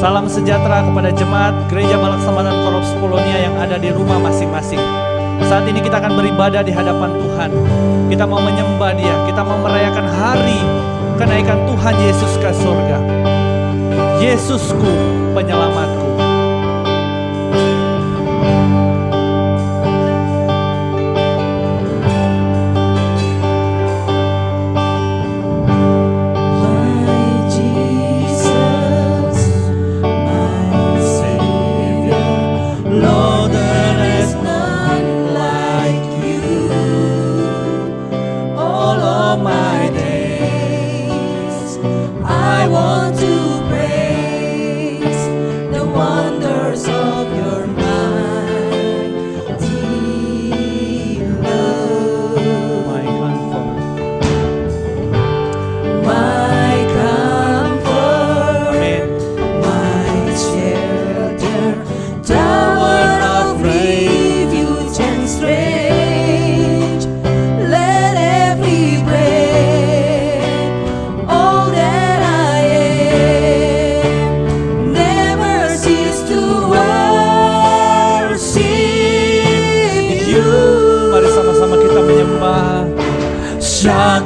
Salam sejahtera kepada jemaat Gereja Malaksamatan Korops Polonia yang ada di rumah masing-masing. Saat ini kita akan beribadah di hadapan Tuhan. Kita mau menyembah Dia, kita mau merayakan hari kenaikan Tuhan Yesus ke surga. Yesusku, penyelamatku.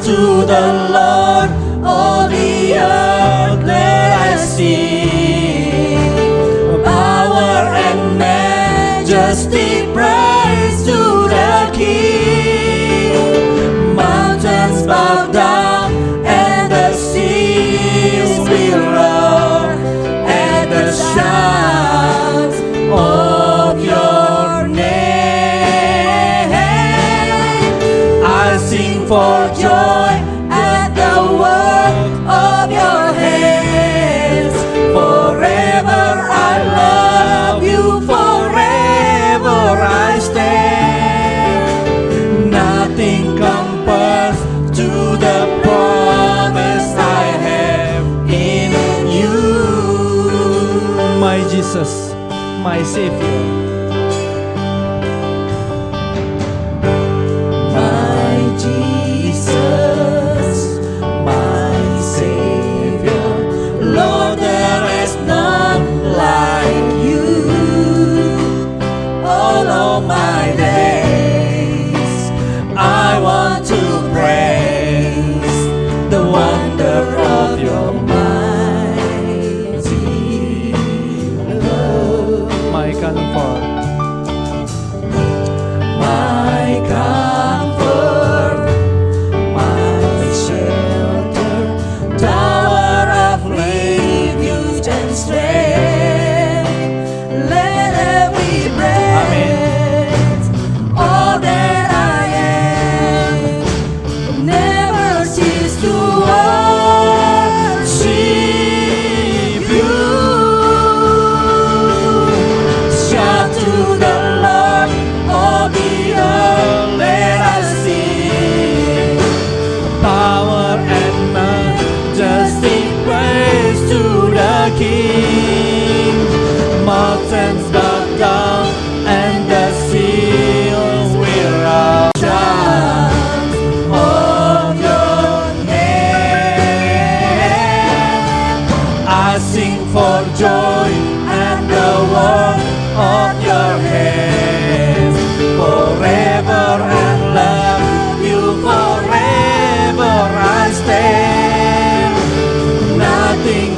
To the Lord, all the earth, let us sing. Power and majesty, praise to the King. Mountains bow down and the seas will roar at the shout of your name. I sing for joy at the work of your hands. Forever I love you, forever I stand. Nothing compares to the promise I have in you. My Jesus, my Savior.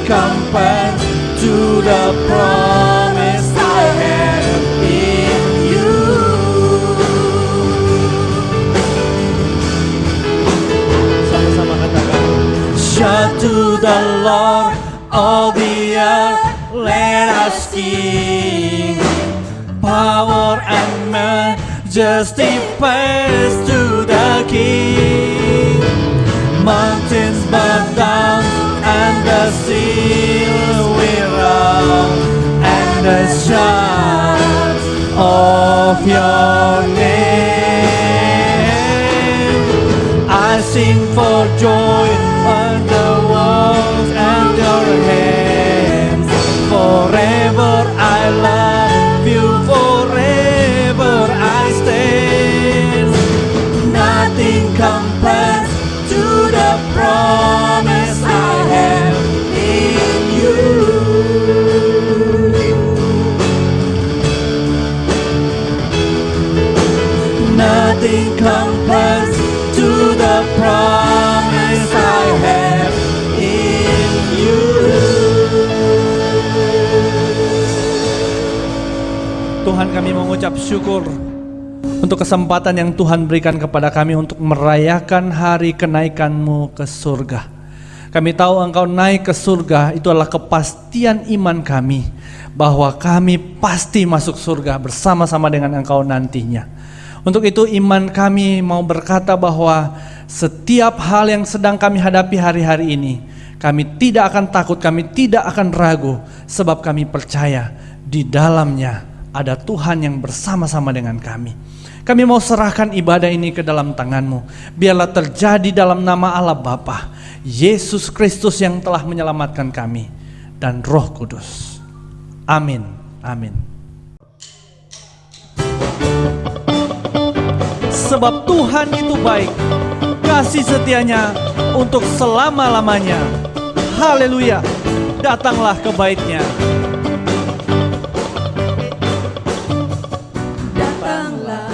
Compared to the promise I have in you. Sama-sama katakan. Shout to the Lord, all the earth, let us sing. Power and majesty, praise to the King. Mountains bow down and the sea will roar, and the shout of your name. I sing for joy on the walls and your hands. Forever I love you, forever I stand. Nothing compares to the promise I have in you. Tuhan, kami mengucap syukur untuk kesempatan yang Tuhan berikan kepada kami untuk merayakan hari kenaikan-Mu ke surga. Kami tahu Engkau naik ke surga, itu adalah kepastian iman kami bahwa kami pasti masuk surga bersama-sama dengan Engkau nantinya. Untuk itu iman kami mau berkata bahwa setiap hal yang sedang kami hadapi hari-hari ini, kami tidak akan takut, kami tidak akan ragu, sebab kami percaya di dalamnya ada Tuhan yang bersama-sama dengan kami. Kami mau serahkan ibadah ini ke dalam tangan-Mu. Biarlah terjadi dalam nama Allah Bapa, Yesus Kristus yang telah menyelamatkan kami, dan Roh Kudus. Amin. Amin. Sebab Tuhan itu baik, kasih setianya untuk selama-lamanya. Haleluya. Datanglah ke Bait-Nya. Datanglah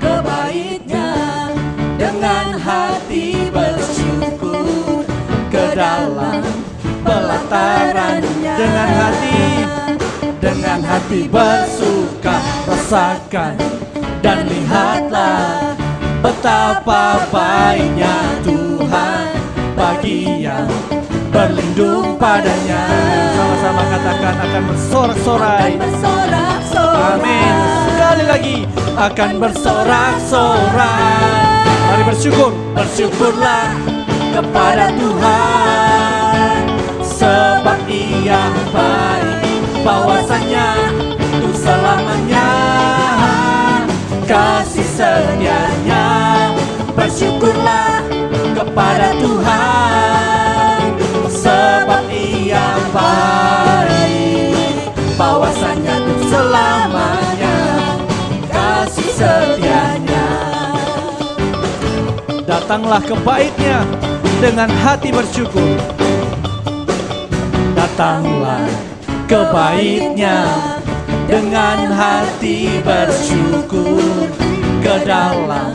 ke Bait-Nya dengan hati bersyukur, ke dalam pelataran-Nya dengan hati bersuka, rasakan dan lihatlah betapa baiknya Tuhan bagi yang berlindung padanya. Sama-sama katakan, akan bersorak-sorai. Amin. Sekali lagi, akan bersorak-sorai. Mari bersyukur. Bersyukurlah kepada Tuhan, sebab Ia baik, bahwasanya untuk selamanya kasih setianya. Bersyukurlah kepada Tuhan, sebab Ia baik, bahwasanya untuk selamanya kasih setianya. Datanglah ke Bait-Nya dengan hati bersyukur. Datanglah ke Bait-Nya dengan hati bersyukur, ke dalam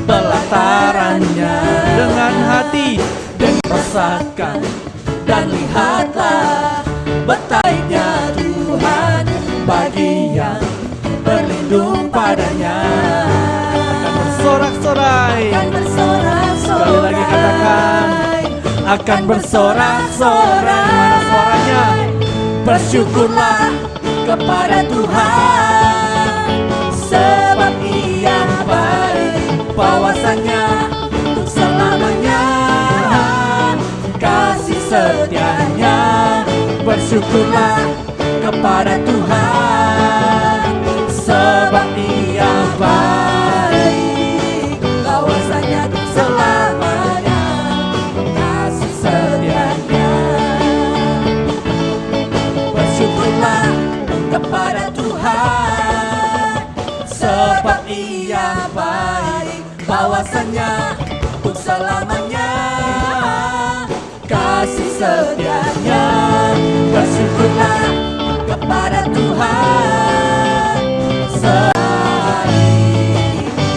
pelataran-Nya Dengan hati rasakan dan lihatlah betapa Tuhan bagi yang berlindung padanya. akan bersorak-sorai. Sekali lagi katakan, akan bersorak-sorai. Mana suaranya? Bersyukurlah kepada Tuhan, sebab Ia baik, bahwasanya untuk selamanya kasih setianya. Bersyukurlah kepada Tuhan, sebab Ia baik, bahwasanya untuk selamanya kasih setianya. Bersyukurlah kepada Tuhan, sebab Ia baik, bahwasanya untuk selamanya kasih setianya. Bersyukurlah kepada Tuhan,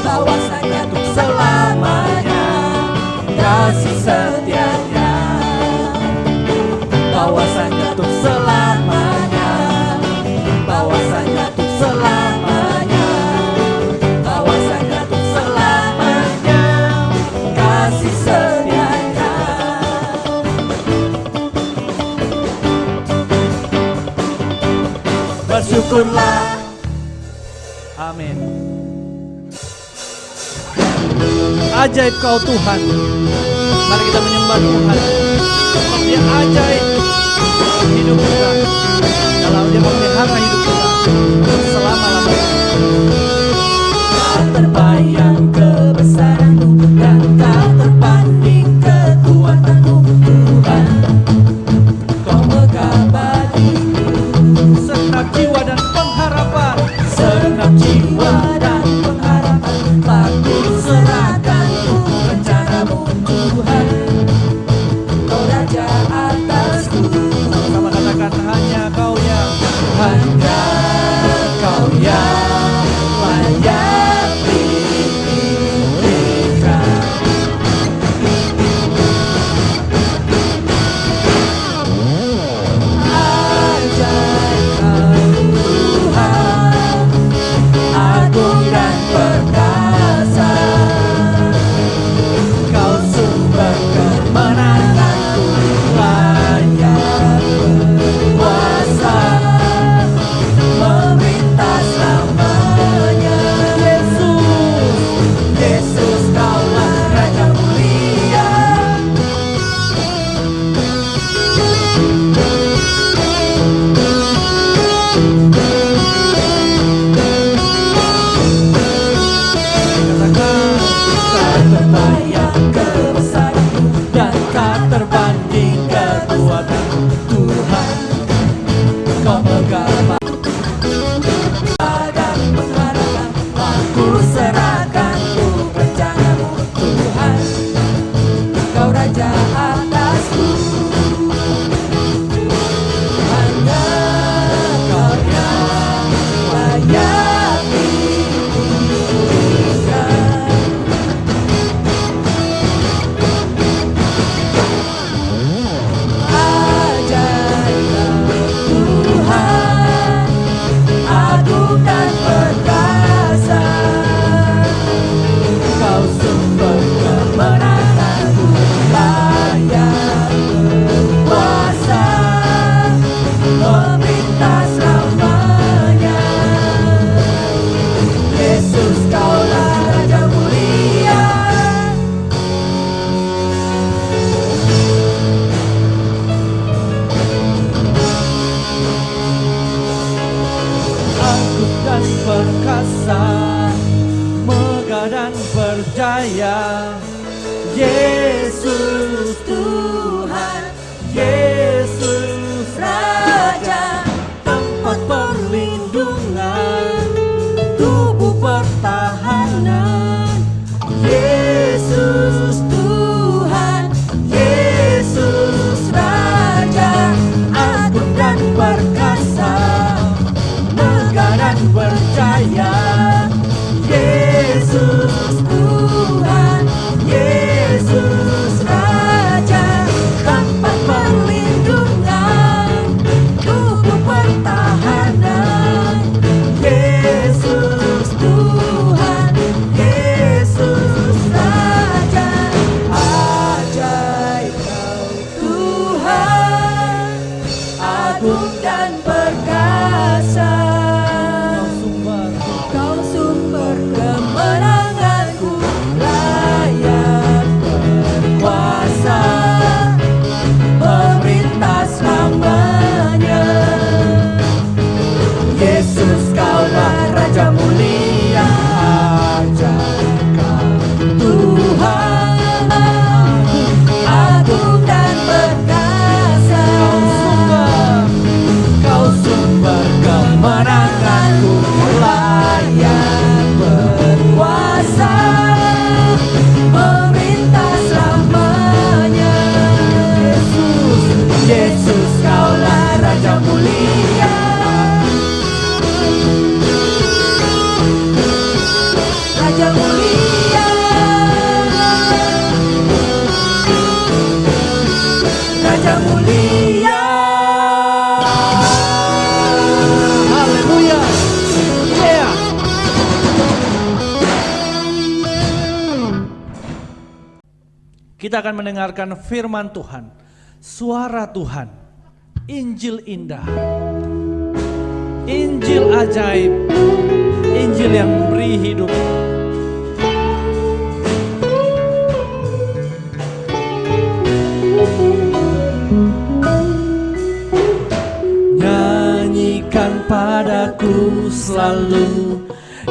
bahwasanya untuk selamanya kasih setianya. Bahwasanya untuk selamanya, bahwasanya untuk selamanya, bahwasanya untuk selamanya kasih setianya. Bersyukurlah. Amin. Ajaib Kau Tuhan. Mari kita menyembah Tuhan. Sebab Dia ajaib hidup kita. Dalam Dia memelihara hidup kita selama-lamanya. Tak terbayang kebesaran-Mu dan tak terpanding kekuatan-Mu, Tuhan. Kau megah bagiku Segenap jiwa dan pengharapan. segenap jiwa dan pengharapan, telah ku serahkan rencana-Mu, Tuhan. Kau Raja atasku, Sama-sama katakan, hanya Kau Segala dan pengharapan aku serahkan untuk rencanamu Tuhan. Kau Raja atasku, hanya Kau yang layak dipujikan. Ajaib Tuhan, agung dan perkasa. Kau sumber kemenanganku, layak berkuasa, meminta selamanya. Yesus, Kaulah Raja mulia. Agung dan perkasa, megah dan berjaya. Yesus Tuhan, Yesus Raja, tempat perlindungan, tubuh pertahanan. Yesus Tuhan, Yesus Raja, agung dan perkasa, megah dan berjaya. Yesus Tuhan, Yesus Raja, tempat perlindungan, tubuh pertahanan. Yesus Tuhan, Yesus Raja, ajaib Kau Tuhan, agung dan perkasa. Kau sumber kemenanganku, layak berkuasa, memerintah selamanya. Yesus, Kaulah Raja mulia, ajaib Kau Tuhan, agung dan perkasa. Kau sumber kemenanganku, layak berkuasa, memerintah selamanya. Yesus, Yesus, Kaulah Raja mulia, Raja mulia, Raja mulia. Haleluya. Yeah. Kita akan mendengarkan firman Tuhan, suara Tuhan, Injil indah, Injil ajaib, Injil yang memberi hidup. Nyanyikan padaku selalu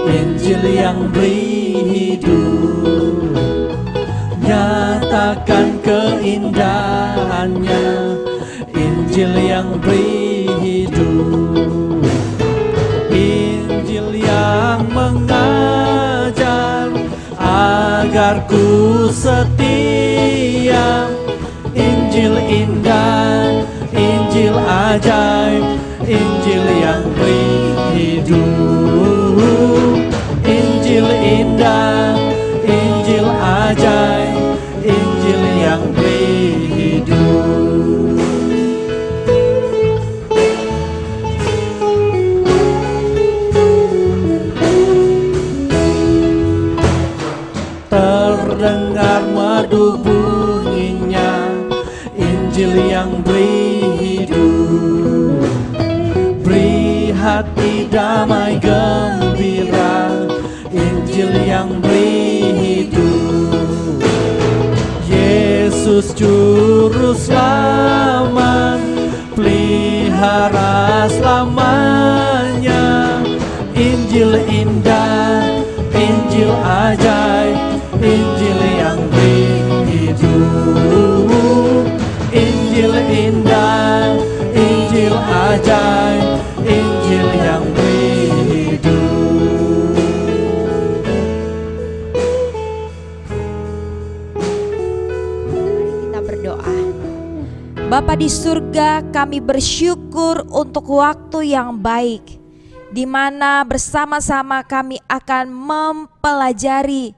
Injil yang beri hidup. Nyatakan keindahannya, Injil yang beri hidup. Injil yang mengajar agar ku setia. Injil indah, Injil ajaib, Injil yang beri hidup. Injil indah, Injil ajaib, Injil yang beri hidup. Terdengar merdu bunyinya, Injil yang beri hidup. Beri hati damai gembira, Injil yang beri hidup. Yesus juru selamat, pelihara selamanya. Injil indah, Injil ajaib, Injil yang beri hidup. Injil indah, Injil ajaib, Bapa di surga, kami bersyukur untuk waktu yang baik di mana bersama-sama kami akan mempelajari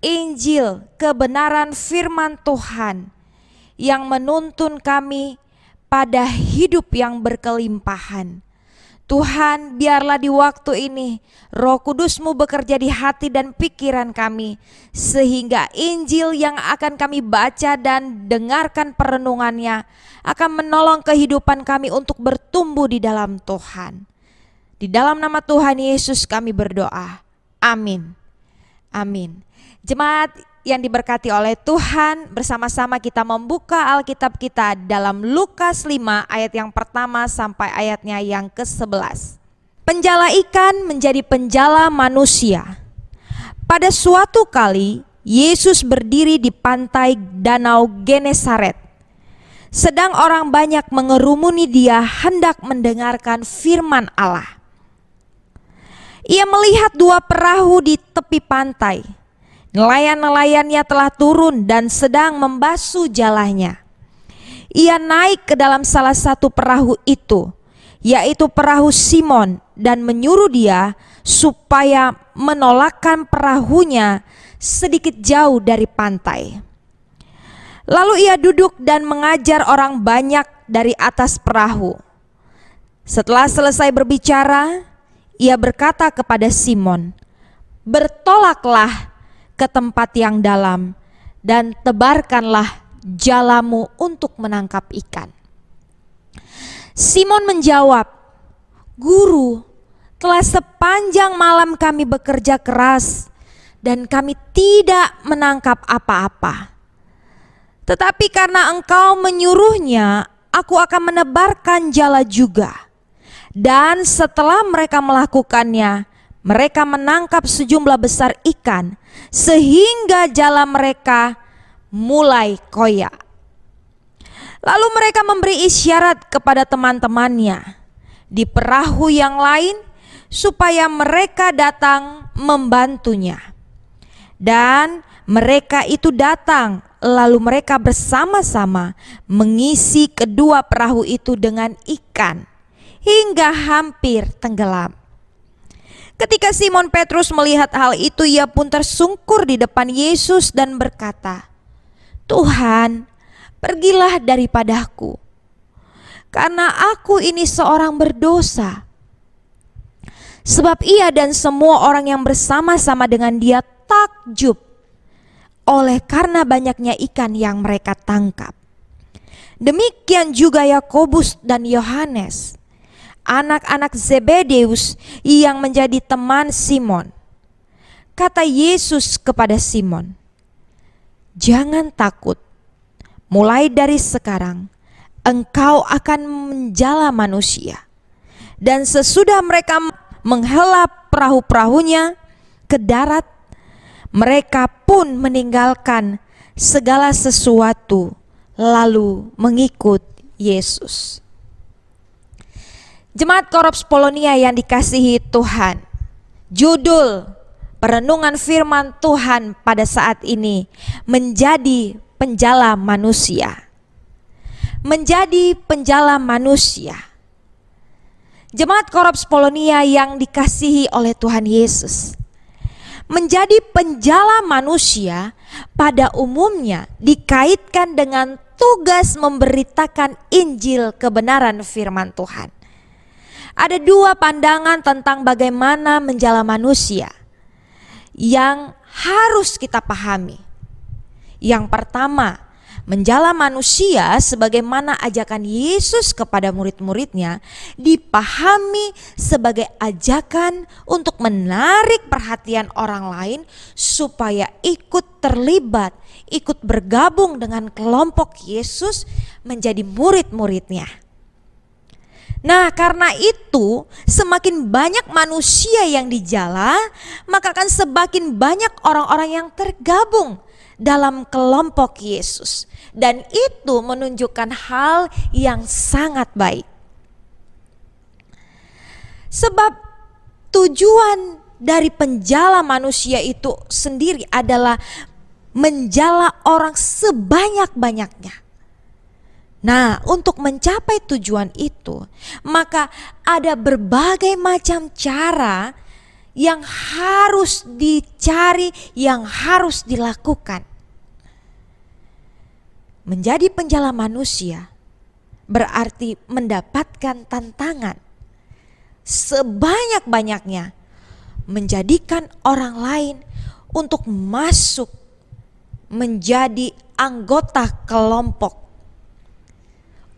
Injil, kebenaran firman Tuhan yang menuntun kami pada hidup yang berkelimpahan. Tuhan, biarlah di waktu ini Roh Kudus-Mu bekerja di hati dan pikiran kami, sehingga Injil yang akan kami baca dan dengarkan perenungannya akan menolong kehidupan kami untuk bertumbuh di dalam Tuhan. Di dalam nama Tuhan Yesus kami berdoa. Amin. Amin. Jemaat yang diberkati oleh Tuhan, bersama-sama kita membuka Alkitab kita dalam Lukas 5 ayat yang pertama sampai ayatnya yang ke-11. Penjala ikan menjadi penjala manusia. Pada suatu kali Yesus berdiri di pantai Danau Genesaret. Sedang orang banyak mengerumuni dia hendak mendengarkan firman Allah. Ia melihat dua perahu di tepi pantai. Nelayan-nelayannya telah turun dan sedang membasuh jalahnya. Ia naik ke dalam salah satu perahu itu, yaitu perahu Simon, dan menyuruh dia supaya menolakkan perahunya sedikit jauh dari pantai. Lalu ia duduk dan mengajar orang banyak dari atas perahu. Setelah selesai berbicara, ia berkata kepada Simon, "Bertolaklah ke tempat yang dalam dan tebarkanlah jalamu untuk menangkap ikan." Simon menjawab, "Guru, telah sepanjang malam kami bekerja keras dan kami tidak menangkap apa-apa. Tetapi karena Engkau menyuruhnya, aku akan menebarkan jala juga." Dan setelah mereka melakukannya, mereka menangkap sejumlah besar ikan sehingga jala mereka mulai koyak. Lalu mereka memberi isyarat kepada teman-temannya di perahu yang lain supaya mereka datang membantunya. Dan mereka itu datang, lalu mereka bersama-sama mengisi kedua perahu itu dengan ikan hingga hampir tenggelam. Ketika Simon Petrus melihat hal itu, ia pun tersungkur di depan Yesus dan berkata, "Tuhan, pergilah daripadaku, karena aku ini seorang berdosa." Sebab ia dan semua orang yang bersama-sama dengan dia takjub oleh karena banyaknya ikan yang mereka tangkap. Demikian juga Yakobus dan Yohanes, anak-anak Zebedeus yang menjadi teman Simon. Kata Yesus kepada Simon, "Jangan takut, mulai dari sekarang engkau akan menjala manusia." Dan sesudah mereka menghela perahu-perahunya ke darat, mereka pun meninggalkan segala sesuatu lalu mengikut Yesus. Jemaat Korops Polonia yang dikasihi Tuhan, judul perenungan firman Tuhan pada saat ini menjadi penjala manusia. Menjadi penjala manusia. Jemaat Korops Polonia yang dikasihi oleh Tuhan Yesus, menjadi penjala manusia pada umumnya dikaitkan dengan tugas memberitakan Injil kebenaran firman Tuhan. Ada dua pandangan tentang bagaimana menjala manusia yang harus kita pahami. Yang pertama, menjala manusia sebagaimana ajakan Yesus kepada murid-muridnya dipahami sebagai ajakan untuk menarik perhatian orang lain supaya ikut terlibat, ikut bergabung dengan kelompok Yesus menjadi murid-muridnya. Nah, karena itu semakin banyak manusia yang dijala, maka akan semakin banyak orang-orang yang tergabung dalam kelompok Yesus. Dan itu menunjukkan hal yang sangat baik. Sebab tujuan dari penjala manusia itu sendiri adalah menjala orang sebanyak-banyaknya. Nah, untuk mencapai tujuan itu, maka ada berbagai macam cara yang harus dicari, yang harus dilakukan. Menjadi penjala manusia berarti mendapatkan tantangan sebanyak-banyaknya, menjadikan orang lain untuk masuk menjadi anggota kelompok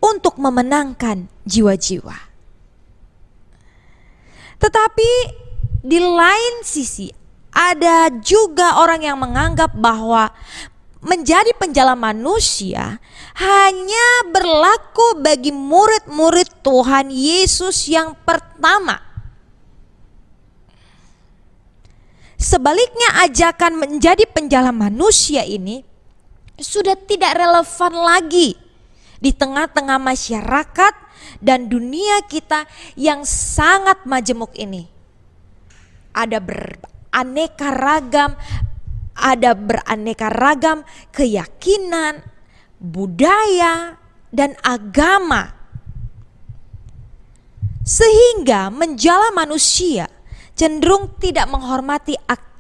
untuk memenangkan jiwa-jiwa. Tetapi di lain sisi ada juga orang yang menganggap bahwa menjadi penjala manusia hanya berlaku bagi murid-murid Tuhan Yesus yang pertama. Sebaliknya, ajakan menjadi penjala manusia ini sudah tidak relevan lagi di tengah-tengah masyarakat dan dunia kita yang sangat majemuk ini. Ada beraneka ragam keyakinan, budaya, dan agama. Sehingga menjala manusia cenderung tidak menghormati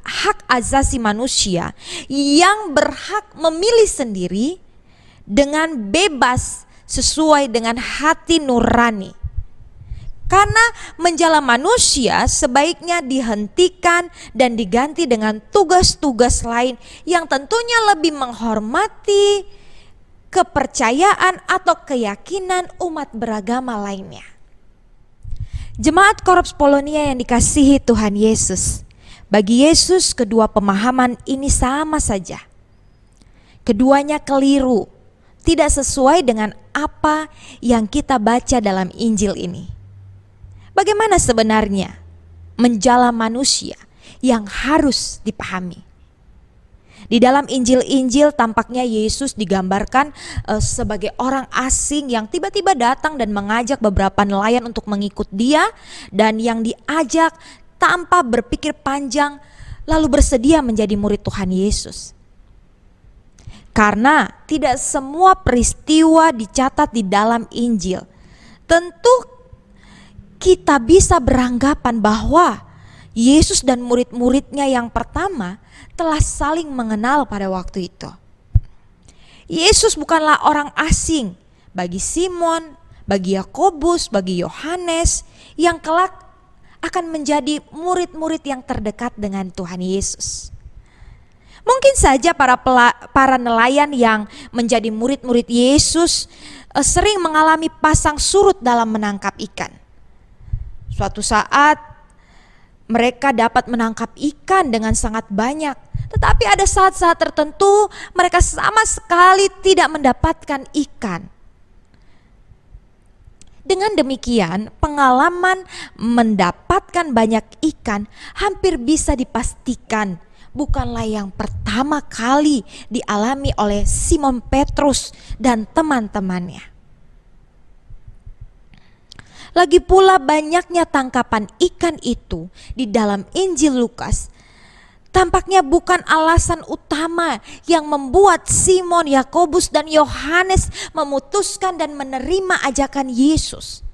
hak asasi manusia yang berhak memilih sendiri dengan bebas sesuai dengan hati nurani. Karena menjala manusia sebaiknya dihentikan dan diganti dengan tugas-tugas lain yang tentunya lebih menghormati kepercayaan atau keyakinan umat beragama lainnya. Jemaat Korps Polonia yang dikasihi Tuhan Yesus, bagi Yesus kedua pemahaman ini sama saja. Keduanya keliru, tidak sesuai dengan apa yang kita baca dalam Injil ini. Bagaimana sebenarnya menjala manusia yang harus dipahami? Di dalam Injil-Injil tampaknya Yesus digambarkan sebagai orang asing yang tiba-tiba datang dan mengajak beberapa nelayan untuk mengikut dia, dan yang diajak tanpa berpikir panjang lalu bersedia menjadi murid Tuhan Yesus. Karena tidak semua peristiwa dicatat di dalam Injil, tentu kita bisa beranggapan bahwa Yesus dan murid-muridnya yang pertama telah saling mengenal pada waktu itu. Yesus bukanlah orang asing bagi Simon, bagi Yakobus, bagi Yohanes yang kelak akan menjadi murid-murid yang terdekat dengan Tuhan Yesus. Mungkin saja para nelayan yang menjadi murid-murid Yesus sering mengalami pasang surut dalam menangkap ikan. Suatu saat mereka dapat menangkap ikan dengan sangat banyak, tetapi ada saat-saat tertentu mereka sama sekali tidak mendapatkan ikan. Dengan demikian, pengalaman mendapatkan banyak ikan hampir bisa dipastikan bukanlah yang pertama kali dialami oleh Simon Petrus dan teman-temannya. Lagi pula banyaknya tangkapan ikan itu di dalam Injil Lukas tampaknya bukan alasan utama yang membuat Simon, Yakobus, dan Yohanes memutuskan dan menerima ajakan Yesus.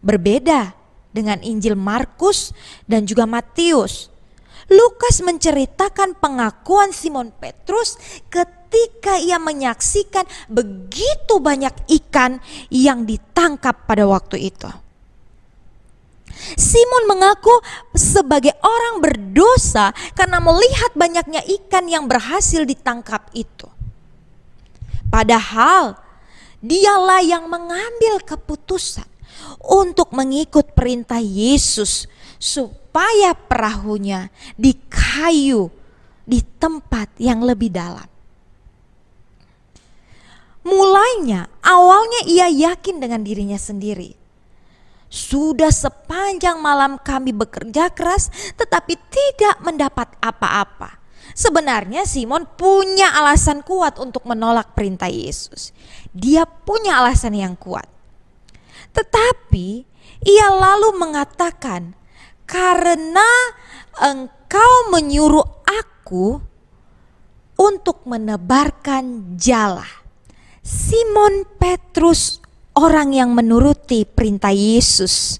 Berbeda dengan Injil Markus dan juga Matius, Lukas menceritakan pengakuan Simon Petrus ketika ia menyaksikan begitu banyak ikan yang ditangkap pada waktu itu. Simon mengaku sebagai orang berdosa karena melihat banyaknya ikan yang berhasil ditangkap itu. Padahal dialah yang mengambil keputusan untuk mengikut perintah Yesus supaya perahunya dikayu di tempat yang lebih dalam. Mulainya, awalnya ia yakin dengan dirinya sendiri. Sudah sepanjang malam kami bekerja keras tetapi tidak mendapat apa-apa. Sebenarnya Simon punya alasan kuat untuk menolak perintah Yesus. Dia punya alasan yang kuat. Tetapi ia lalu mengatakan, karena engkau menyuruh aku untuk menebarkan jala, Simon Petrus, orang yang menuruti perintah Yesus,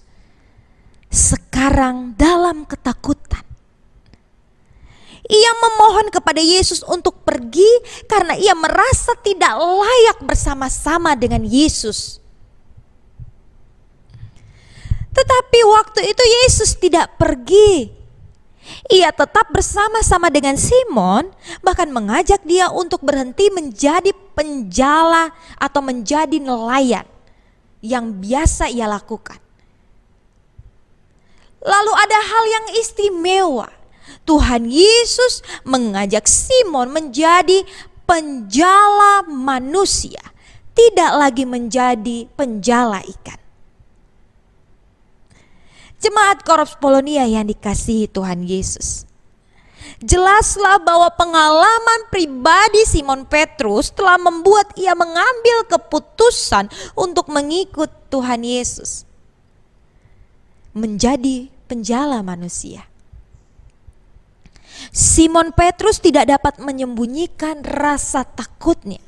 sekarang dalam ketakutan. Ia memohon kepada Yesus untuk pergi karena ia merasa tidak layak bersama-sama dengan Yesus. Tetapi waktu itu Yesus tidak pergi. Ia tetap bersama-sama dengan Simon, bahkan mengajak dia untuk berhenti menjadi penjala atau menjadi nelayan yang biasa ia lakukan. Lalu ada hal yang istimewa. Tuhan Yesus mengajak Simon menjadi penjala manusia, tidak lagi menjadi penjala ikan. Jemaat Korps Polonia yang dikasihi Tuhan Yesus, jelaslah bahwa pengalaman pribadi Simon Petrus telah membuat ia mengambil keputusan untuk mengikut Tuhan Yesus, menjadi penjala manusia. Simon Petrus tidak dapat menyembunyikan rasa takutnya.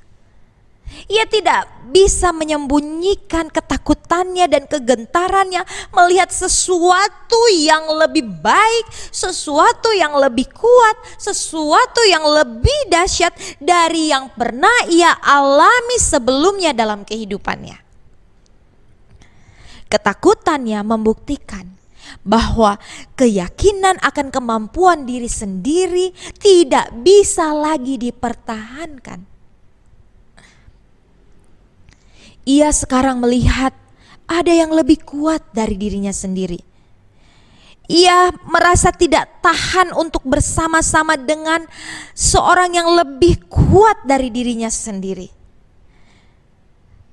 Ia tidak bisa menyembunyikan ketakutannya dan kegentarannya melihat sesuatu yang lebih baik, sesuatu yang lebih kuat, sesuatu yang lebih dahsyat dari yang pernah ia alami sebelumnya dalam kehidupannya. Ketakutannya membuktikan bahwa keyakinan akan kemampuan diri sendiri tidak bisa lagi dipertahankan. Ia sekarang melihat ada yang lebih kuat dari dirinya sendiri. Ia merasa tidak tahan untuk bersama-sama dengan seorang yang lebih kuat dari dirinya sendiri.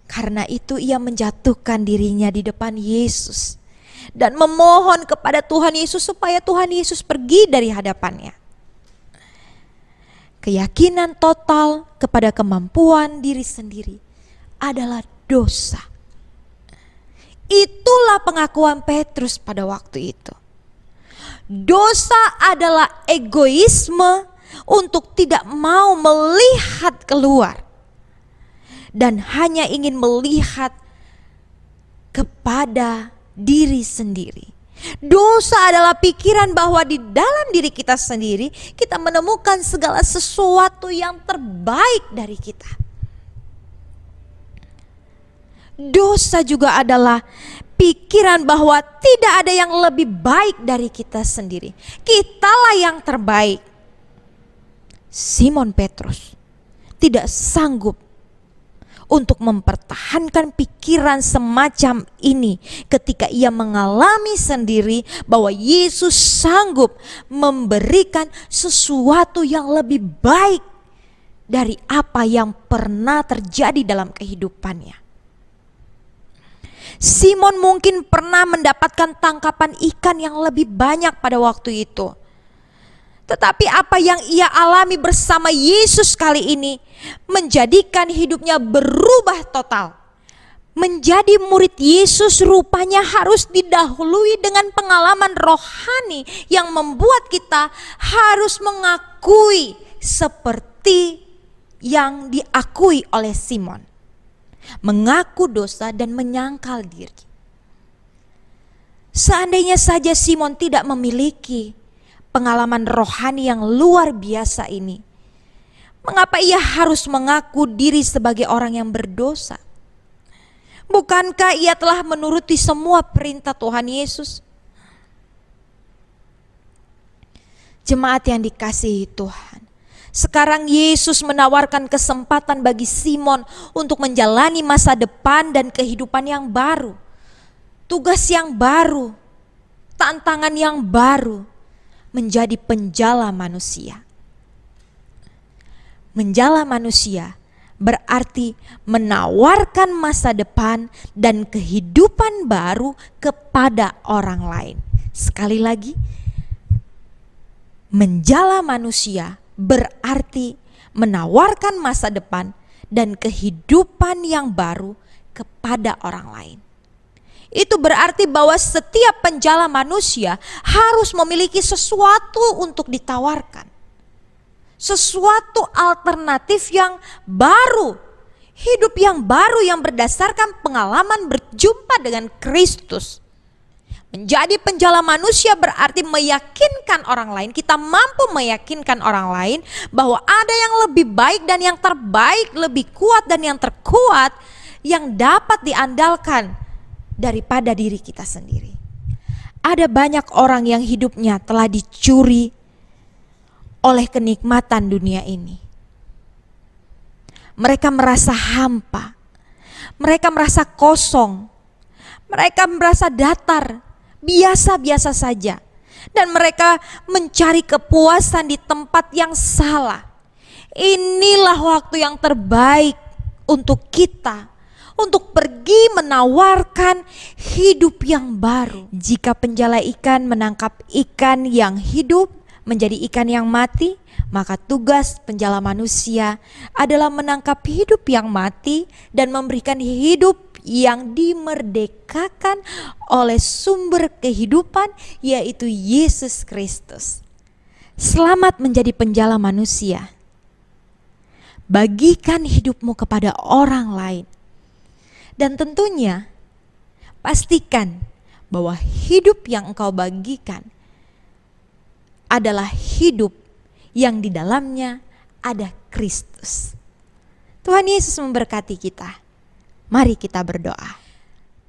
Karena itu ia menjatuhkan dirinya di depan Yesus dan memohon kepada Tuhan Yesus supaya Tuhan Yesus pergi dari hadapannya. Keyakinan total kepada kemampuan diri sendiri adalah dosa. Itulah pengakuan Petrus pada waktu itu. Dosa adalah egoisme untuk tidak mau melihat keluar dan hanya ingin melihat kepada diri sendiri. Dosa adalah pikiran bahwa di dalam diri kita sendiri kita menemukan segala sesuatu yang terbaik dari kita. Dosa juga adalah pikiran bahwa tidak ada yang lebih baik dari kita sendiri. Kitalah yang terbaik. Simon Petrus tidak sanggup untuk mempertahankan pikiran semacam ini ketika ia mengalami sendiri bahwa Yesus sanggup memberikan sesuatu yang lebih baik dari apa yang pernah terjadi dalam kehidupannya. Simon mungkin pernah mendapatkan tangkapan ikan yang lebih banyak pada waktu itu. Tetapi apa yang ia alami bersama Yesus kali ini menjadikan hidupnya berubah total. Menjadi murid Yesus rupanya harus didahului dengan pengalaman rohani yang membuat kita harus mengakui seperti yang diakui oleh Simon. Mengaku dosa dan menyangkal diri. Seandainya saja Simon tidak memiliki pengalaman rohani yang luar biasa ini, mengapa ia harus mengaku diri sebagai orang yang berdosa? Bukankah ia telah menuruti semua perintah Tuhan Yesus? Jemaat yang dikasihi Tuhan, sekarang Yesus menawarkan kesempatan bagi Simon untuk menjalani masa depan dan kehidupan yang baru. Tugas yang baru, tantangan yang baru, menjadi penjala manusia. Menjala manusia berarti menawarkan masa depan dan kehidupan baru kepada orang lain. Sekali lagi, menjala manusia berarti menawarkan masa depan dan kehidupan yang baru kepada orang lain. Itu berarti bahwa setiap penjala manusia harus memiliki sesuatu untuk ditawarkan. Sesuatu alternatif yang baru Hidup yang baru yang berdasarkan pengalaman berjumpa dengan Kristus. Menjadi penjala manusia berarti meyakinkan orang lain, kita mampu meyakinkan orang lain bahwa ada yang lebih baik dan yang terbaik, lebih kuat dan yang terkuat yang dapat diandalkan daripada diri kita sendiri. Ada banyak orang yang hidupnya telah dicuri oleh kenikmatan dunia ini. Mereka merasa hampa, mereka merasa kosong, mereka merasa datar, biasa-biasa saja. Dan mereka mencari kepuasan di tempat yang salah. Inilah waktu yang terbaik untuk kita, untuk pergi menawarkan hidup yang baru. Jika penjala ikan menangkap ikan yang hidup menjadi ikan yang mati, maka tugas penjala manusia adalah menangkap hidup yang mati dan memberikan hidup yang dimerdekakan oleh sumber kehidupan, yaitu Yesus Kristus. Selamat menjadi penjala manusia. Bagikan hidupmu kepada orang lain. Dan tentunya pastikan bahwa hidup yang engkau bagikan adalah hidup yang di dalamnya ada Kristus. Tuhan Yesus memberkati kita. Mari kita berdoa.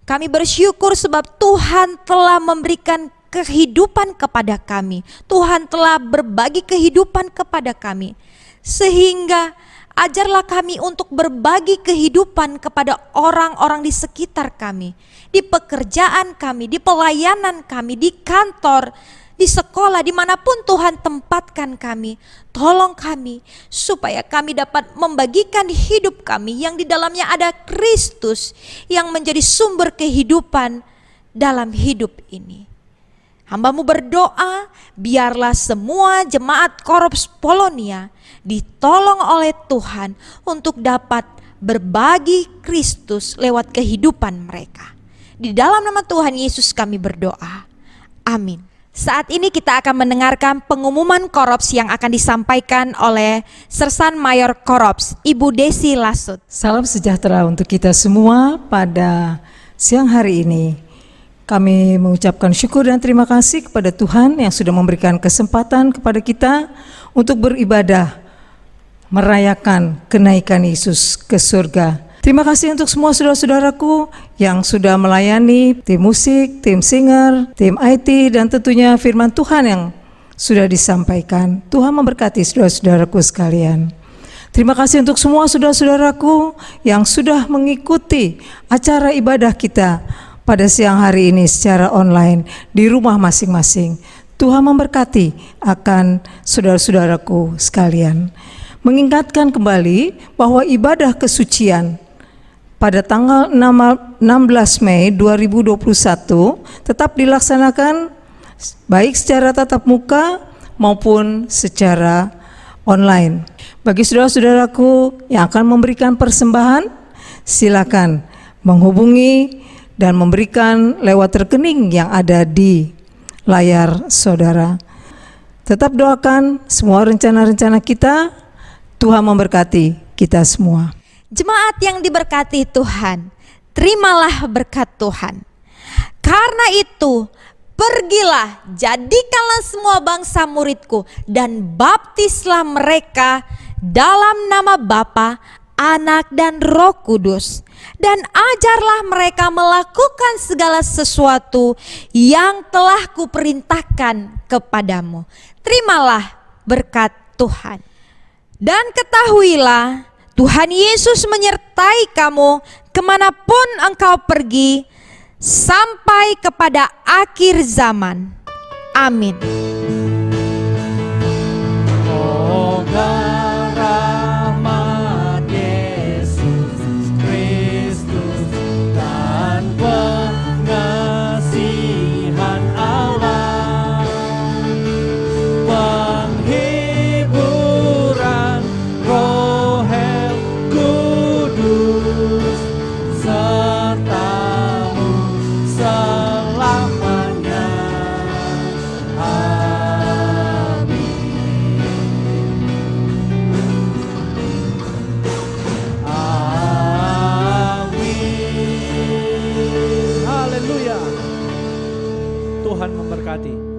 Kami bersyukur sebab Tuhan telah memberikan kehidupan kepada kami. Tuhan telah berbagi kehidupan kepada kami. Sehingga ajarlah kami untuk berbagi kehidupan kepada orang-orang di sekitar kami. Di pekerjaan kami, di pelayanan kami, di kantor, di sekolah, dimanapun Tuhan tempatkan kami. Tolong kami supaya kami dapat membagikan hidup kami yang di dalamnya ada Kristus yang menjadi sumber kehidupan dalam hidup ini. Hamba-Mu berdoa biarlah semua jemaat Korops Polonia ditolong oleh Tuhan untuk dapat berbagi Kristus lewat kehidupan mereka. Di dalam nama Tuhan Yesus kami berdoa. Amin. Saat ini kita akan mendengarkan pengumuman Korops yang akan disampaikan oleh Sersan Mayor Korops, Ibu Desi Lasut. Salam sejahtera untuk kita semua pada siang hari ini. Kami mengucapkan syukur dan terima kasih kepada Tuhan yang sudah memberikan kesempatan kepada kita untuk beribadah, merayakan kenaikan Yesus ke surga. Terima kasih untuk semua saudara-saudaraku yang sudah melayani tim musik, tim singer, tim IT, dan tentunya firman Tuhan yang sudah disampaikan. Tuhan memberkati saudara-saudaraku sekalian. Terima kasih untuk semua saudara-saudaraku yang sudah mengikuti acara ibadah kita pada siang hari ini secara online di rumah masing-masing. Tuhan memberkati akan saudara-saudaraku sekalian. Mengingatkan kembali bahwa ibadah kesucian pada tanggal 16 Mei 2021 tetap dilaksanakan baik secara tatap muka maupun secara online. Bagi saudara-saudaraku yang akan memberikan persembahan, silakan menghubungi dan memberikan lewat rekening yang ada di layar saudara. Tetap doakan semua rencana-rencana kita. Tuhan memberkati kita semua. Jemaat yang diberkati Tuhan, terimalah berkat Tuhan. Karena itu, pergilah, jadikanlah semua bangsa muridku, dan baptislah mereka dalam nama Bapa, Anak, dan Roh Kudus. Dan ajarlah mereka melakukan segala sesuatu yang telah kuperintahkan kepadamu. Terimalah berkat Tuhan. Dan ketahuilah, Tuhan Yesus menyertai kamu kemanapun engkau pergi sampai kepada akhir zaman. Amin. Oh, rahmat Yesus Kristus dan pengasihan Allah, penghiburan Roh Kudus sertamu selamanya. Amin. Tuhan memberkati.